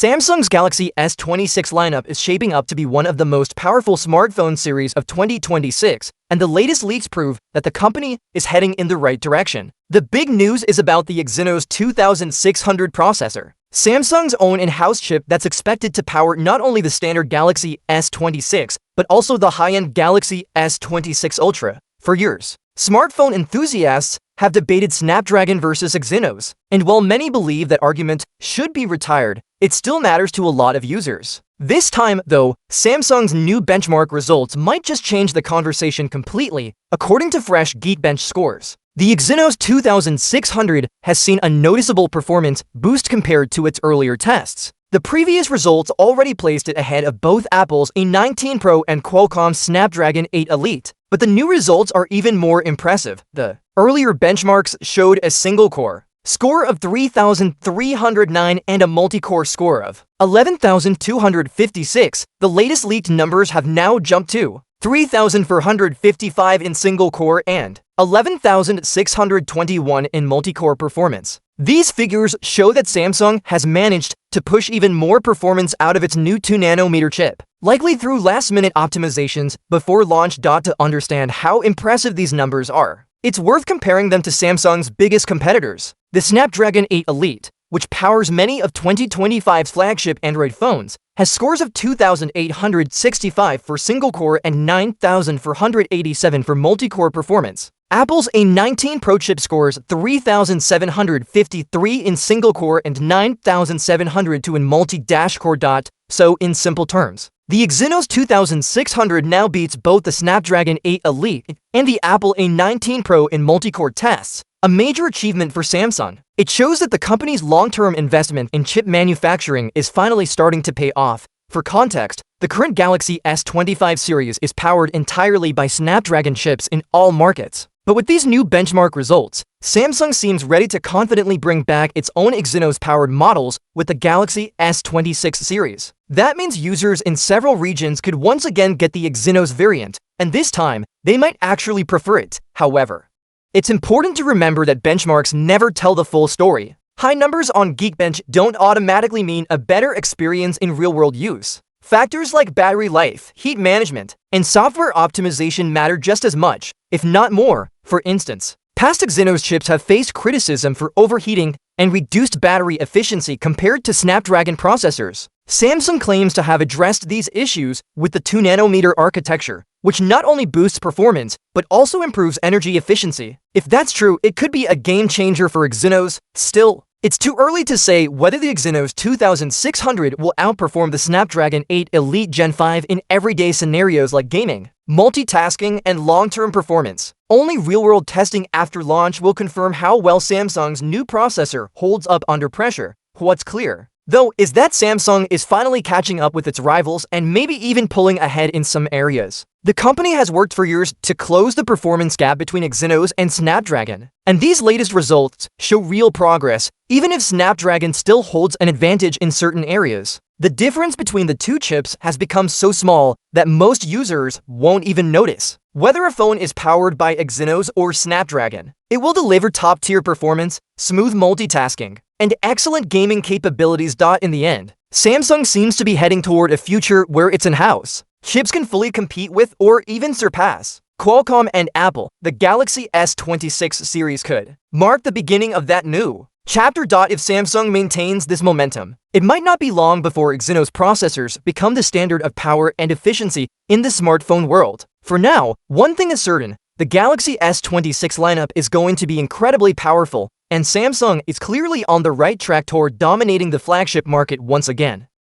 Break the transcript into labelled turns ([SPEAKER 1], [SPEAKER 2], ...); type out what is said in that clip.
[SPEAKER 1] Samsung's Galaxy S26 lineup is shaping up to be one of the most powerful smartphone series of 2026, and the latest leaks prove that the company is heading in the right direction. The big news is about the Exynos 2600 processor, Samsung's own in-house chip that's expected to power not only the standard Galaxy S26, but also the high-end Galaxy S26 Ultra. For years, smartphone enthusiasts have debated Snapdragon versus Exynos, and while many believe that argument should be retired, it still matters to a lot of users. This time, though, Samsung's new benchmark results might just change the conversation completely, according to fresh Geekbench scores. The Exynos 2600 has seen a noticeable performance boost compared to its earlier tests. The previous results already placed it ahead of both Apple's A19 Pro and Qualcomm's Snapdragon 8 Elite, but the new results are even more impressive. The earlier benchmarks showed a single-core score of 3,309 and a multi-core score of 11,256. The latest leaked numbers have now jumped to 3,455 in single-core and 11,621 in multi-core performance. These figures show that Samsung has managed to push even more performance out of its new 2nm chip, likely through last-minute optimizations before launch. To understand how impressive these numbers are, it's worth comparing them to Samsung's biggest competitors, the Snapdragon 8 Elite, which powers many of 2025's flagship Android phones, has scores of 2,865 for single-core and 9,487 for multi-core performance. Apple's A19 Pro chip scores 3,753 in single-core and 9,702 in multi-core. So, in simple terms, the Exynos 2600 now beats both the Snapdragon 8 Elite and the Apple A19 Pro in multi-core tests, a major achievement for Samsung. It shows that the company's long-term investment in chip manufacturing is finally starting to pay off. For context, the current Galaxy S25 series is powered entirely by Snapdragon chips in all markets. But with these new benchmark results, Samsung seems ready to confidently bring back its own Exynos-powered models with the Galaxy S26 series. That means users in several regions could once again get the Exynos variant, and this time, they might actually prefer it. However, it's important to remember that benchmarks never tell the full story. High numbers on Geekbench don't automatically mean a better experience in real-world use. Factors like battery life, heat management, and software optimization matter just as much, if not more. For instance, past Exynos chips have faced criticism for overheating and reduced battery efficiency compared to Snapdragon processors. Samsung claims to have addressed these issues with the 2nm architecture, which not only boosts performance, but also improves energy efficiency. If that's true, it could be a game changer for Exynos. Still, it's too early to say whether the Exynos 2600 will outperform the Snapdragon 8 Elite Gen 5 in everyday scenarios like gaming, multitasking, and long-term performance. Only real-world testing after launch will confirm how well Samsung's new processor holds up under pressure. What's clear, though, is that Samsung is finally catching up with its rivals and maybe even pulling ahead in some areas. The company has worked for years to close the performance gap between Exynos and Snapdragon, and these latest results show real progress, even if Snapdragon still holds an advantage in certain areas. The difference between the two chips has become so small that most users won't even notice. Whether a phone is powered by Exynos or Snapdragon, it will deliver top-tier performance, smooth multitasking, and excellent gaming capabilities. In the end, Samsung seems to be heading toward a future where its in-house chips can fully compete with or even surpass Qualcomm and Apple. The Galaxy S26 series could mark the beginning of that new chapter. If Samsung maintains this momentum, it might not be long before Exynos processors become the standard of power and efficiency in the smartphone world. For now, one thing is certain: the Galaxy S26 lineup is going to be incredibly powerful, and Samsung is clearly on the right track toward dominating the flagship market once again.